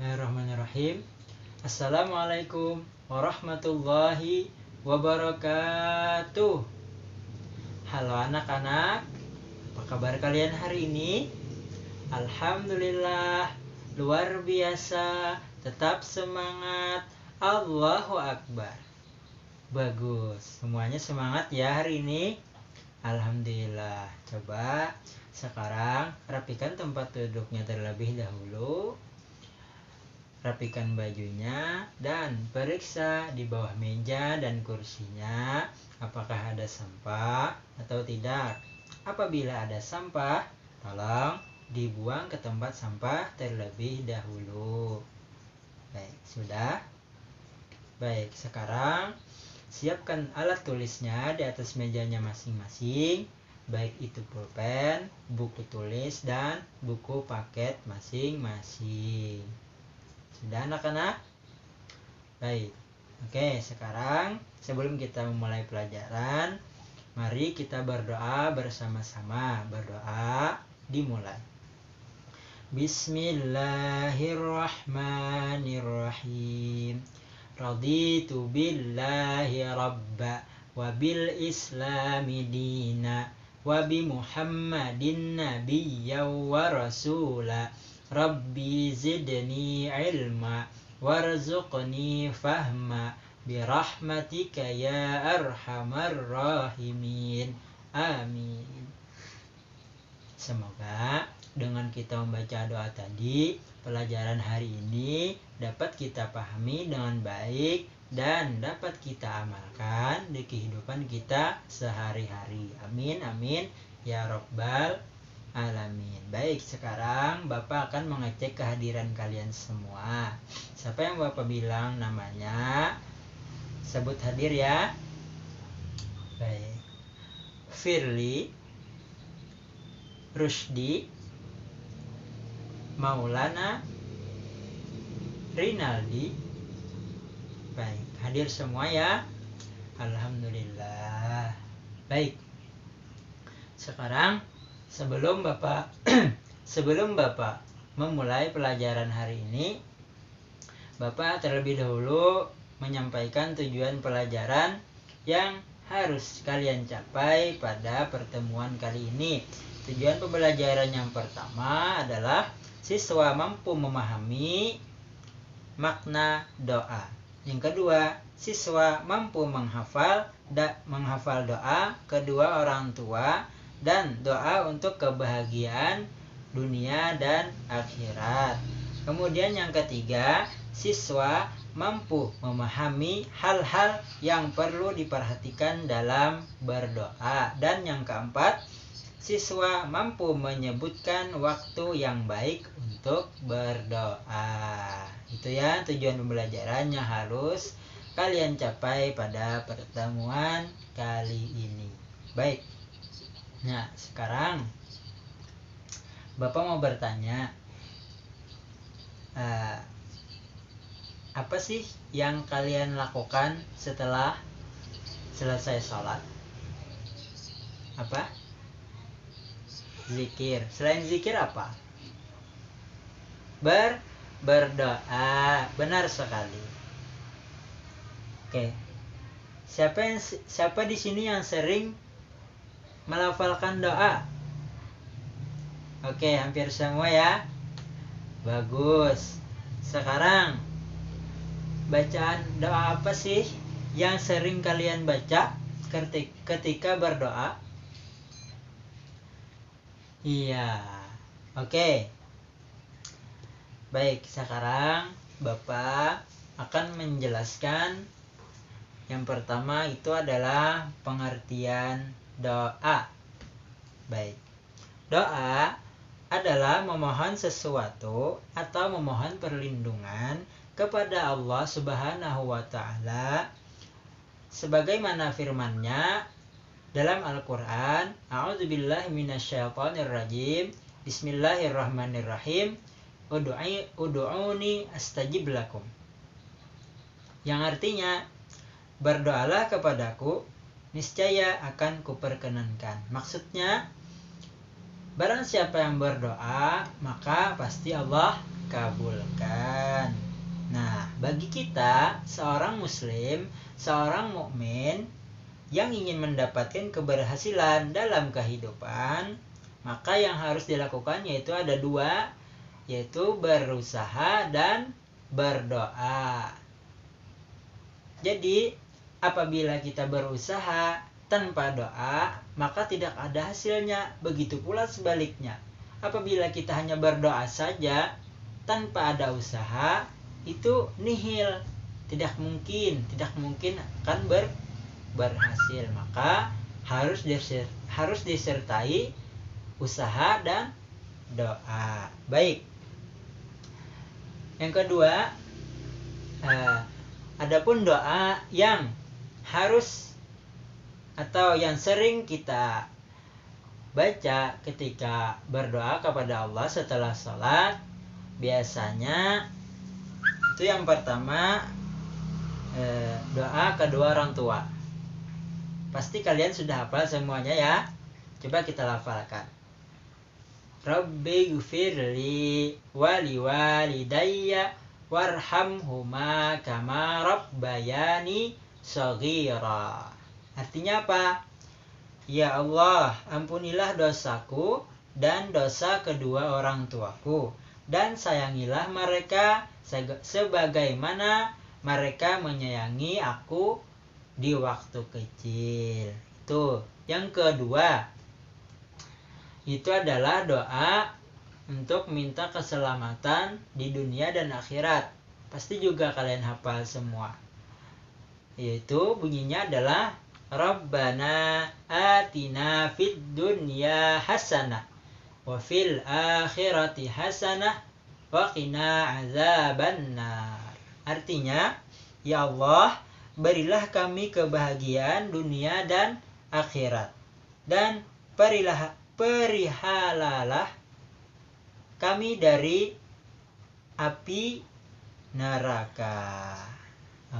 Bismillahirrahmanirrahim. Assalamualaikum warahmatullahi wabarakatuh. Halo anak-anak, apa kabar kalian hari ini? Alhamdulillah, luar biasa, tetap semangat, Allahu Akbar. Bagus, semuanya semangat ya hari ini. Alhamdulillah. Coba sekarang rapikan tempat duduknya terlebih dahulu. Rapikan bajunya dan periksa di bawah meja dan kursinya apakah ada sampah atau tidak. Apabila ada sampah, tolong dibuang ke tempat sampah terlebih dahulu. Baik, sudah? Baik, sekarang siapkan alat tulisnya di atas mejanya masing-masing, baik itu pulpen, buku tulis, dan buku paket masing-masing. Sudah anak-anak? Baik. Oke, sekarang sebelum kita memulai pelajaran, mari kita berdoa bersama-sama. Berdoa dimulai. Bismillahirrahmanirrahim. Raditu billahi rabba wa bil islami dina wa bi muhammadin nabiyya wa rasula. Rabbi zidni ilma warzuqni fahma birahmatika ya arhamar rahimin. Amin. Semoga dengan kita membaca doa tadi, pelajaran hari ini dapat kita pahami dengan baik dan dapat kita amalkan di kehidupan kita sehari-hari. Amin, amin, ya Rabbal Alamin. Baik, sekarang Bapak akan mengecek kehadiran kalian semua. Siapa yang Bapak bilang namanya, sebut hadir ya. Baik. Firly, Rusdi, Maulana, Rinaldi. Baik, hadir semua ya. Alhamdulillah. Baik. Sekarang sebelum Bapak memulai pelajaran hari ini, Bapak terlebih dahulu menyampaikan tujuan pelajaran yang harus kalian capai pada pertemuan kali ini. Tujuan pembelajaran yang pertama adalah siswa mampu memahami makna doa. Yang kedua, siswa mampu menghafal doa kedua orang tua dan doa untuk kebahagiaan dunia dan akhirat. Kemudian yang ketiga, siswa mampu memahami hal-hal yang perlu diperhatikan dalam berdoa. Dan yang keempat, siswa mampu menyebutkan waktu yang baik untuk berdoa. Itu ya tujuan pembelajarannya harus kalian capai pada pertemuan kali ini. Baik. Nah, sekarang Bapak mau bertanya, apa sih yang kalian lakukan setelah selesai sholat? Apa? Zikir. Selain zikir apa? Berdoa. Benar sekali. Oke. Siapa di sini yang sering melafalkan doa? Oke, hampir semua ya. Bagus. Sekarang bacaan doa apa sih yang sering kalian baca ketika berdoa? Iya. Oke. Baik, sekarang Bapak akan menjelaskan yang pertama itu adalah pengertian doa. Baik. Doa adalah memohon sesuatu atau memohon perlindungan kepada Allah Subhanahu wa taala sebagaimana firman-Nya dalam Al-Qur'an, A'udzubillahi minasyaitonirrajim. Bismillahirrahmanirrahim. Ud'uni astajib lakum. Yang artinya, berdoalah kepadaku, niscaya akan kuperkenankan. Maksudnya, barang siapa yang berdoa, maka pasti Allah dikabulkan. Nah, bagi kita seorang muslim, seorang mukmin yang ingin mendapatkan keberhasilan dalam kehidupan, maka yang harus dilakukan yaitu ada dua, yaitu berusaha dan berdoa. Jadi, apabila kita berusaha tanpa doa, maka tidak ada hasilnya. Begitu pula sebaliknya. Apabila kita hanya berdoa saja tanpa ada usaha, itu nihil, tidak mungkin akan berhasil. Maka harus disertai usaha dan doa. Baik. Yang kedua, adapun doa yang harus atau yang sering kita baca ketika berdoa kepada Allah setelah sholat, biasanya itu yang pertama doa kedua orang tua. Pasti kalian sudah hafal semuanya ya. Coba kita lafalkan. Rabbi gfirli wali walidayya warhamhuma kama rabbayani shaghira. Artinya apa? Ya Allah, ampunilah dosaku dan dosa kedua orang tuaku, dan sayangilah mereka sebagaimana mereka menyayangi aku di waktu kecil. Itu. Yang kedua, itu adalah doa untuk minta keselamatan di dunia dan akhirat. Pasti juga kalian hafal semua. Yaitu bunyinya adalah Rabbana atina fid dunya hasanah wa fil akhirati hasanah wa qina azabannar. Artinya, ya Allah, berilah kami kebahagiaan dunia dan akhirat, dan perihalalah kami dari api neraka.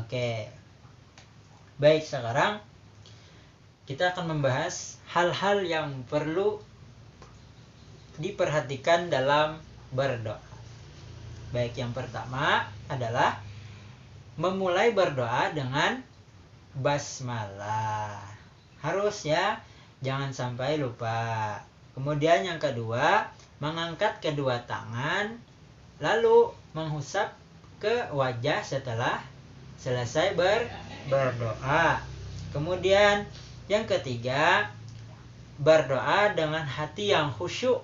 Oke. Baik, sekarang kita akan membahas hal-hal yang perlu diperhatikan dalam berdoa. Baik, yang pertama adalah memulai berdoa dengan basmalah. Harus ya, jangan sampai lupa. Kemudian yang kedua, mengangkat kedua tangan lalu menghusap ke wajah setelah selesai berdoa. Kemudian yang ketiga, berdoa dengan hati yang khusyuk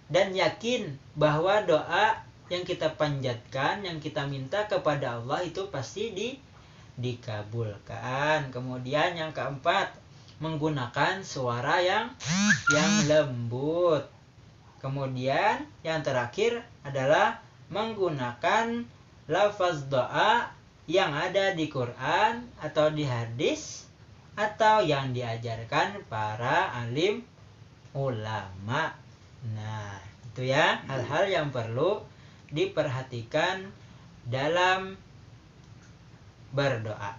dan yakin bahwa doa yang kita panjatkan, yang kita minta kepada Allah itu pasti dikabulkan. Kemudian yang keempat, menggunakan suara yang lembut. Kemudian yang terakhir adalah menggunakan lafaz doa yang ada di Quran atau di hadis atau yang diajarkan para alim ulama. Nah, itu ya hal-hal yang perlu diperhatikan dalam berdoa.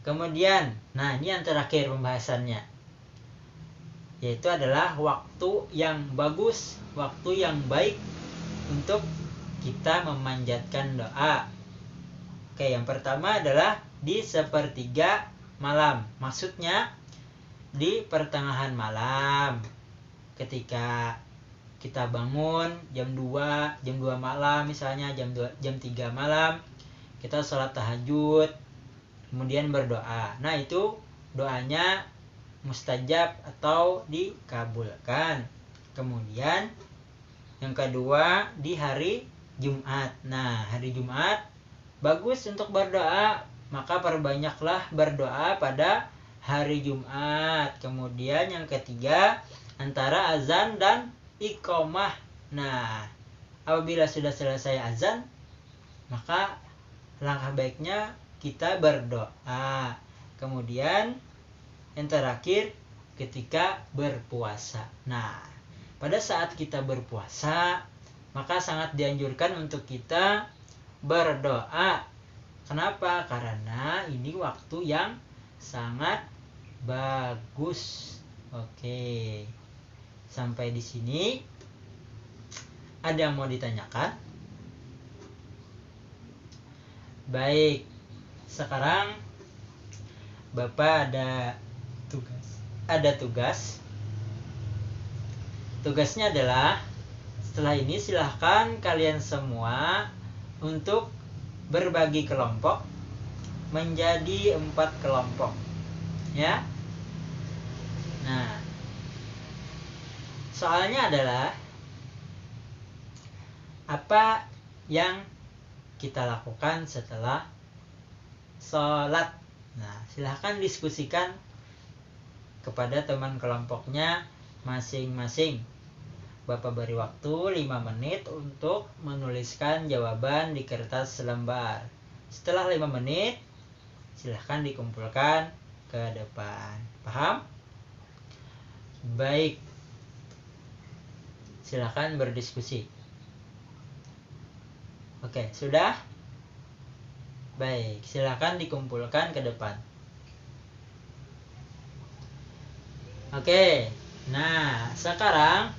Kemudian, nah ini yang terakhir pembahasannya, yaitu adalah waktu yang bagus, waktu yang baik untuk kita memanjatkan doa. Oke, yang pertama adalah di sepertiga malam. Maksudnya di pertengahan malam. Ketika kita bangun jam 2 malam misalnya, jam 3 malam, kita sholat tahajud, kemudian berdoa. Nah, itu doanya mustajab atau dikabulkan. Kemudian yang kedua di hari Jumat. Nah, hari Jumat bagus untuk berdoa, maka perbanyaklah berdoa pada hari Jumat. Kemudian yang ketiga, antara azan dan iqomah. Nah, apabila sudah selesai azan, maka langkah baiknya kita berdoa. Kemudian yang terakhir, ketika berpuasa. Nah, pada saat kita berpuasa, maka sangat dianjurkan untuk kita berdoa. Kenapa? Karena ini waktu yang sangat bagus. Oke. Sampai di sini Ada yang mau ditanyakan? Baik, sekarang Bapak ada tugas. Tugasnya adalah setelah ini silahkan kalian semua untuk berbagi kelompok menjadi 4 kelompok, ya. Nah, soalnya adalah apa yang kita lakukan setelah sholat. Nah, silahkan diskusikan kepada teman kelompoknya masing-masing. Bapak beri waktu 5 menit untuk menuliskan jawaban di kertas selembar. Setelah 5 menit, silahkan dikumpulkan ke depan. Paham? Baik. Silahkan berdiskusi. Oke, sudah? Baik, silahkan dikumpulkan ke depan. Oke, nah sekarang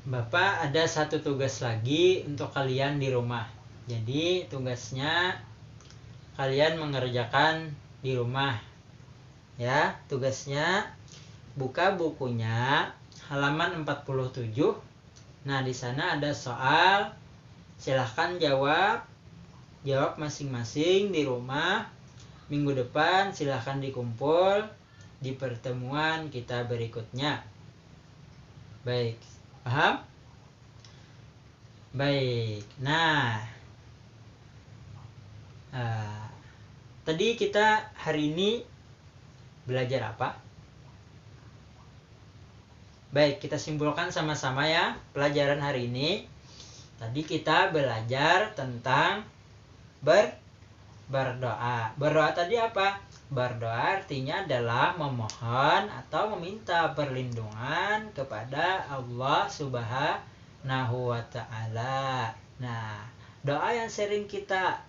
Bapak ada satu tugas lagi untuk kalian di rumah. Jadi tugasnya kalian mengerjakan di rumah. Ya, tugasnya buka bukunya halaman 47. Nah, di sana ada soal. Silahkan jawab masing-masing di rumah. Minggu depan silahkan dikumpul di pertemuan kita berikutnya. Baik, paham? Baik, nah tadi kita hari ini belajar apa? Baik, kita simpulkan sama-sama ya pelajaran hari ini. Tadi kita belajar tentang berdoa. Berdoa tadi apa? Berdoa artinya adalah memohon atau meminta perlindungan kepada Allah Subhanahu wa ta'ala. Nah, doa yang sering kita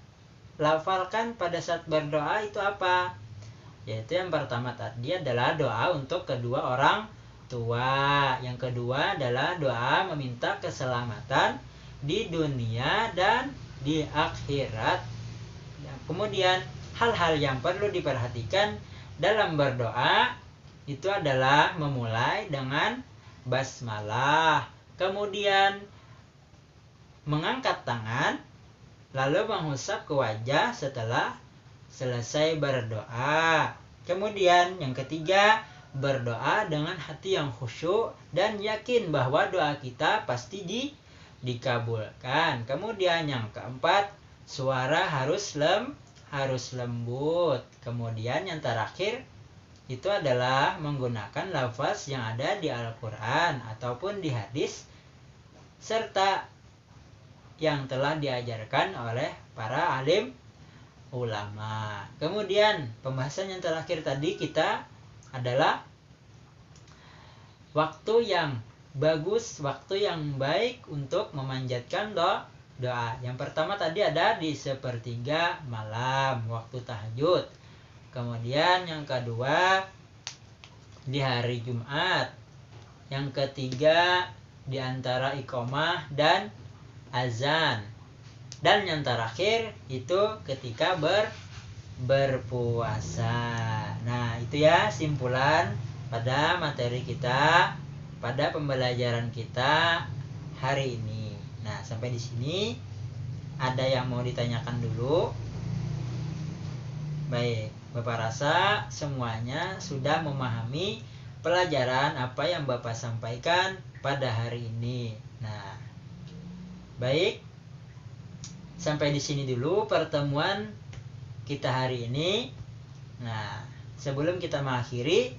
lafalkan pada saat berdoa itu apa? Yaitu yang pertama tadi adalah doa untuk kedua orang tua. Yang kedua adalah doa meminta keselamatan di dunia dan di akhirat. Kemudian hal-hal yang perlu diperhatikan dalam berdoa itu adalah memulai dengan basmalah, kemudian mengangkat tangan, lalu mengusap ke wajah setelah selesai berdoa. Kemudian yang ketiga, berdoa dengan hati yang khusyuk dan yakin bahwa doa kita pasti dikabulkan. Kemudian yang keempat, suara harus lembut. Kemudian yang terakhir itu adalah menggunakan lafaz yang ada di Al-Quran ataupun di hadis serta yang telah diajarkan oleh para alim ulama. Kemudian pembahasan yang terakhir tadi kita adalah waktu yang bagus, waktu yang baik untuk memanjatkan doa. Yang pertama tadi ada di sepertiga malam, waktu tahajud. Kemudian yang kedua di hari Jumat. Yang ketiga di antara iqamah dan azan. Dan yang terakhir itu ketika berpuasa. Nah, itu ya simpulan pada materi kita pada pembelajaran kita hari ini. Nah, sampai di sini ada yang mau ditanyakan dulu? Baik, Bapak rasa semuanya sudah memahami pelajaran apa yang Bapak sampaikan pada hari ini. Nah, baik. Sampai di sini dulu pertemuan kita hari ini. Nah, sebelum kita mengakhiri,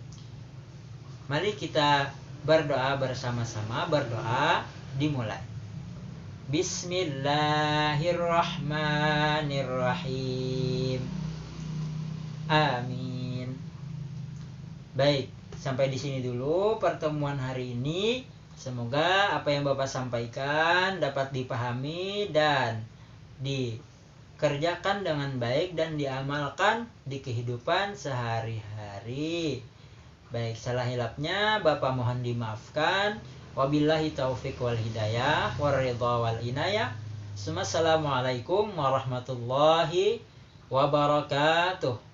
mari kita berdoa bersama-sama. Berdoa dimulai. Bismillahirrahmanirrahim. Amin. Baik, sampai di sini dulu pertemuan hari ini. Semoga apa yang Bapak sampaikan dapat dipahami dan dikerjakan dengan baik dan diamalkan di kehidupan sehari-hari. Baik, salah hilapnya Bapak mohon dimaafkan. Wabillahi taufiq wal hidayah waridha wal inayah. Assalamualaikum warahmatullahi wabarakatuh.